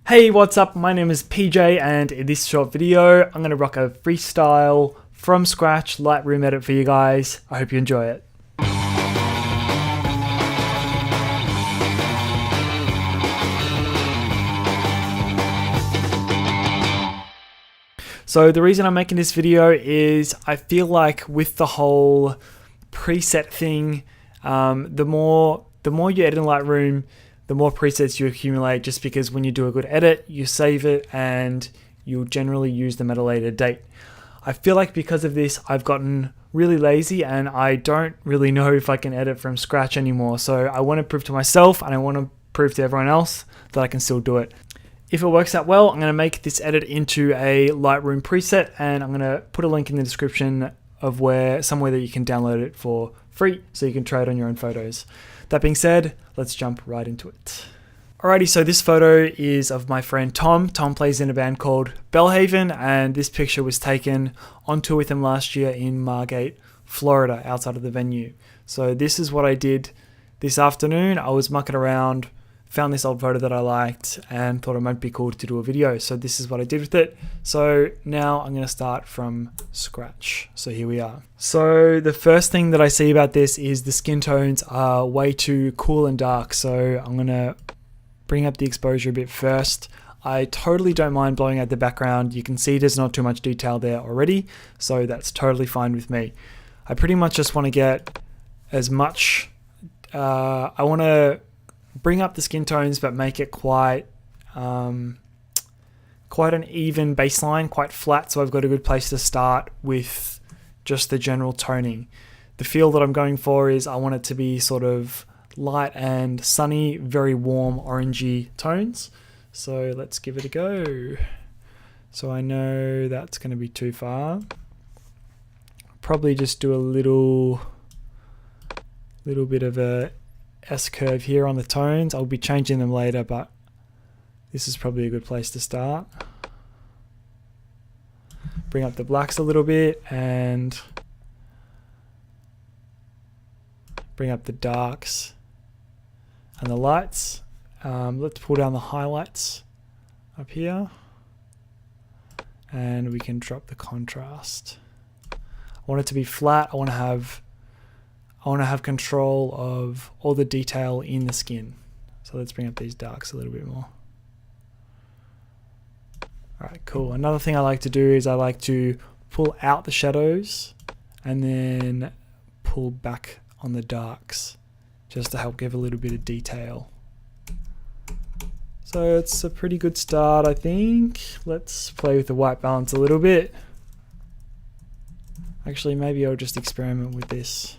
Hey, what's up? My name is PJ, and in this short video, I'm going to rock a freestyle from scratch Lightroom edit for you guys. I hope you enjoy it. So the reason I'm making this video is I feel like with the whole preset thing, the more you edit in Lightroom, the more presets you accumulate, just because when you do a good edit, you save it and you'll generally use them at a later date. I feel like because of this, I've gotten really lazy and I don't really know if I can edit from scratch anymore. So I want to prove to myself and I want to prove to everyone else that I can still do it. If it works out well, I'm going to make this edit into a Lightroom preset, and I'm going to put a link in the description of somewhere that you can download it for free so you can try it on your own photos. That being said, let's jump right into it. Alrighty, so this photo is of my friend Tom. Tom plays in a band called Bellhaven, and this picture was taken on tour with him last year in Margate, Florida, outside of the venue. So this is what I did this afternoon. I was mucking around, found this old photo that I liked and thought it might be cool to do a video. So this is what I did with it. So now I'm going to start from scratch. So here we are. So the first thing that I see about this is the skin tones are way too cool and dark. So I'm going to bring up the exposure a bit first. I totally don't mind blowing out the background. You can see there's not too much detail there already. So that's totally fine with me. I pretty much just want to get as much, I want to bring up the skin tones but make it quite an even baseline, quite flat, so I've got a good place to start with just the general toning. The feel that I'm going for is I want it to be sort of light and sunny, very warm orangey tones. So let's give it a go. So I know that's going to be too far. Probably just do a little bit of a S-curve here on the tones. I'll be changing them later, but this is probably a good place to start. Bring up the blacks a little bit and bring up the darks and the lights. Let's pull down the highlights up here and we can drop the contrast. I want it to be flat. I want to have control of all the detail in the skin. So let's bring up these darks a little bit more. Alright, cool. Another thing I like to do is I like to pull out the shadows and then pull back on the darks just to help give a little bit of detail. So it's a pretty good start, I think. Let's play with the white balance a little bit. Actually, maybe I'll just experiment with this.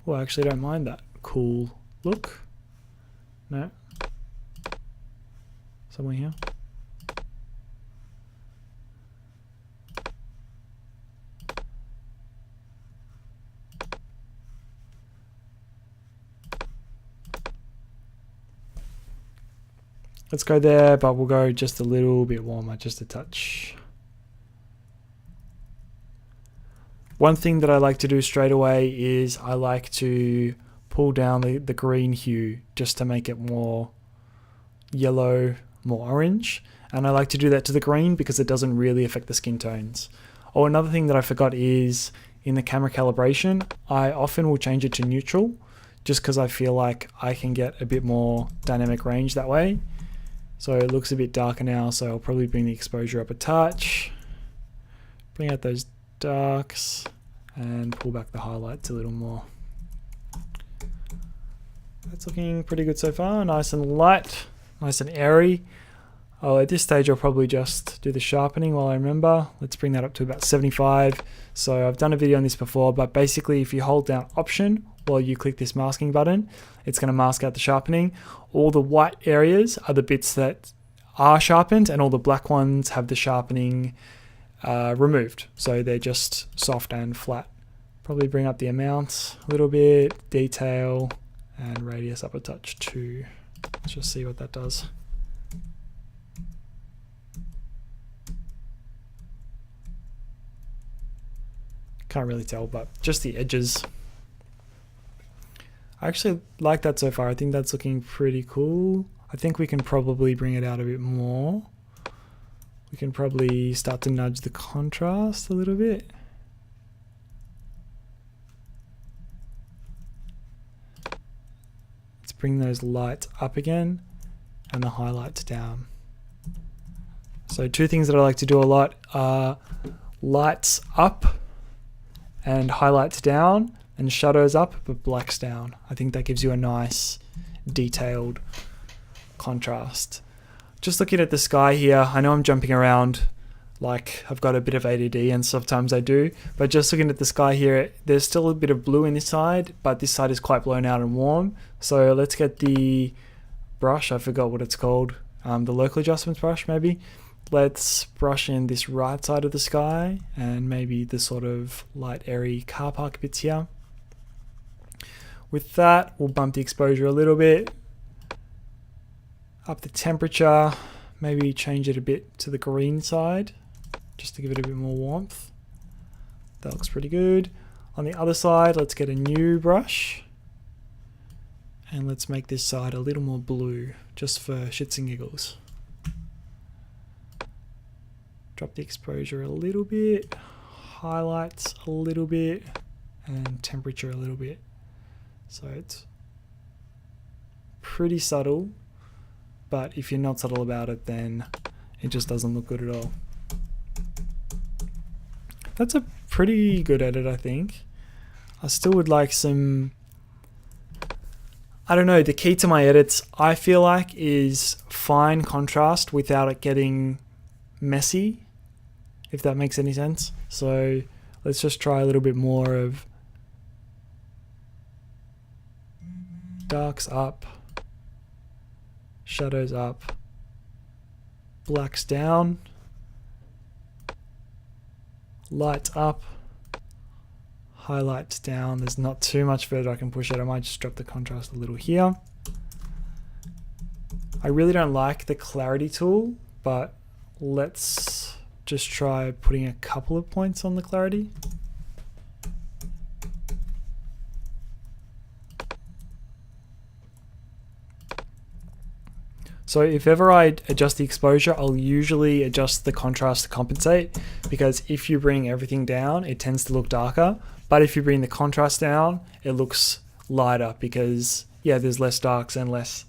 Well, I actually don't mind that cool look. No. Somewhere here. Let's go there, but we'll go just a little bit warmer, just a touch. One thing that I like to do straight away is I like to pull down the green hue just to make it more yellow, more orange. And I like to do that to the green because it doesn't really affect the skin tones. Oh, another thing that I forgot is in the camera calibration, I often will change it to neutral just because I feel like I can get a bit more dynamic range that way. So it looks a bit darker now, so I'll probably bring the exposure up a touch. Bring out those darks and pull back the highlights a little more. That's looking pretty good so far. Nice and light, nice and airy. Oh, at this stage I'll probably just do the sharpening while I remember. Let's bring that up to about 75. So I've done a video on this before, but basically if you hold down Option while you click this masking button, it's going to mask out the sharpening. All the white areas are the bits that are sharpened, and all the black ones have the sharpening removed, so they're just soft and flat. Probably bring up the amount a little bit, detail, and radius up a touch too. Let's just see what that does. Can't really tell, but just the edges. I actually like that so far. I think that's looking pretty cool. I think we can probably bring it out a bit more. We can probably start to nudge the contrast a little bit. Let's bring those lights up again and the highlights down. So two things that I like to do a lot are lights up and highlights down, and shadows up but blacks down. I think that gives you a nice detailed contrast. Just looking at the sky here, I know I'm jumping around like I've got a bit of ADD, and sometimes I do, but just looking at the sky here, there's still a bit of blue in this side, but this side is quite blown out and warm. So let's get the brush, I forgot what it's called, the local adjustments brush maybe. Let's brush in this right side of the sky and maybe the sort of light airy car park bits here. With that, we'll bump the exposure a little bit, up the temperature, maybe change it a bit to the green side, just to give it a bit more warmth. That looks pretty good. On the other side, let's get a new brush, and let's make this side a little more blue, just for shits and giggles. Drop the exposure a little bit, highlights a little bit, and temperature a little bit. So it's pretty subtle, but if you're not subtle about it, then it just doesn't look good at all. That's a pretty good edit, I think. I still would like some, I don't know, the key to my edits, I feel like, is fine contrast without it getting messy, if that makes any sense. So let's just try a little bit more of darks up, shadows up, blacks down, lights up, highlights down. There's not too much further I can push it. I might just drop the contrast a little here. I really don't like the clarity tool, but let's just try putting a couple of points on the clarity. So if ever I adjust the exposure, I'll usually adjust the contrast to compensate, because if you bring everything down, it tends to look darker. But if you bring the contrast down, it looks lighter because, yeah, there's less darks and less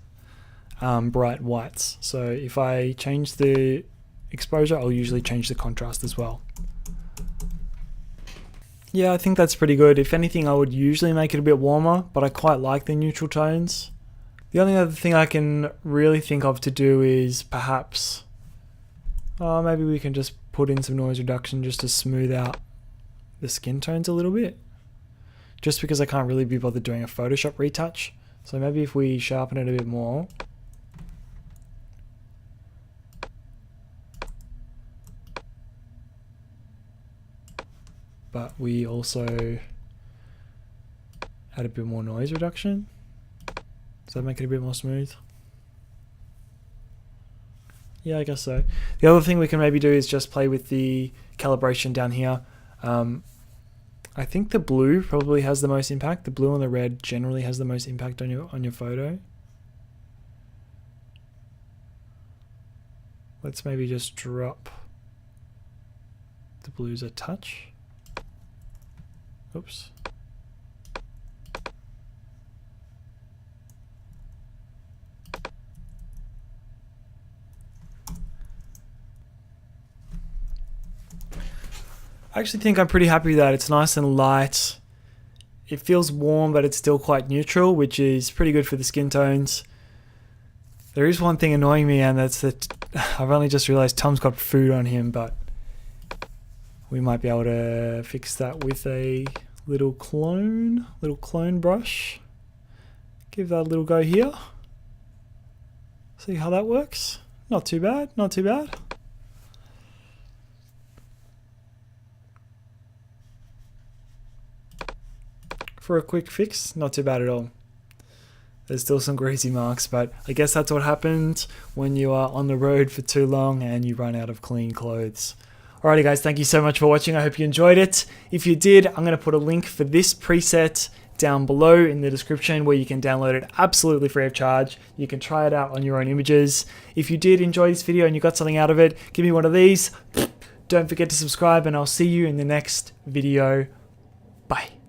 bright whites. So if I change the exposure, I'll usually change the contrast as well. Yeah, I think that's pretty good. If anything, I would usually make it a bit warmer, but I quite like the neutral tones. The only other thing I can really think of to do is perhaps, maybe we can just put in some noise reduction just to smooth out the skin tones a little bit. Just because I can't really be bothered doing a Photoshop retouch. So maybe if we sharpen it a bit more. But we also add a bit more noise reduction. Does that make it a bit more smooth? Yeah, I guess so. The other thing we can maybe do is just play with the calibration down here. I think the blue probably has the most impact. The blue and the red generally has the most impact on your photo. Let's maybe just drop the blues a touch. Oops. I actually think I'm pretty happy that it's nice and light. It feels warm, but it's still quite neutral, which is pretty good for the skin tones. There is one thing annoying me, and that's that I've only just realized Tom's got food on him, but we might be able to fix that with a little clone brush. Give that a little go here. See how that works? Not too bad, not too bad. For a quick fix, not too bad at all. There's still some greasy marks, but I guess that's what happens when you are on the road for too long and you run out of clean clothes. Alrighty guys, thank you so much for watching. I hope you enjoyed it. If you did, I'm going to put a link for this preset down below in the description where you can download it absolutely free of charge. You can try it out on your own images. If you did enjoy this video and you got something out of it, give me one of these. Don't forget to subscribe, and I'll see you in the next video. Bye.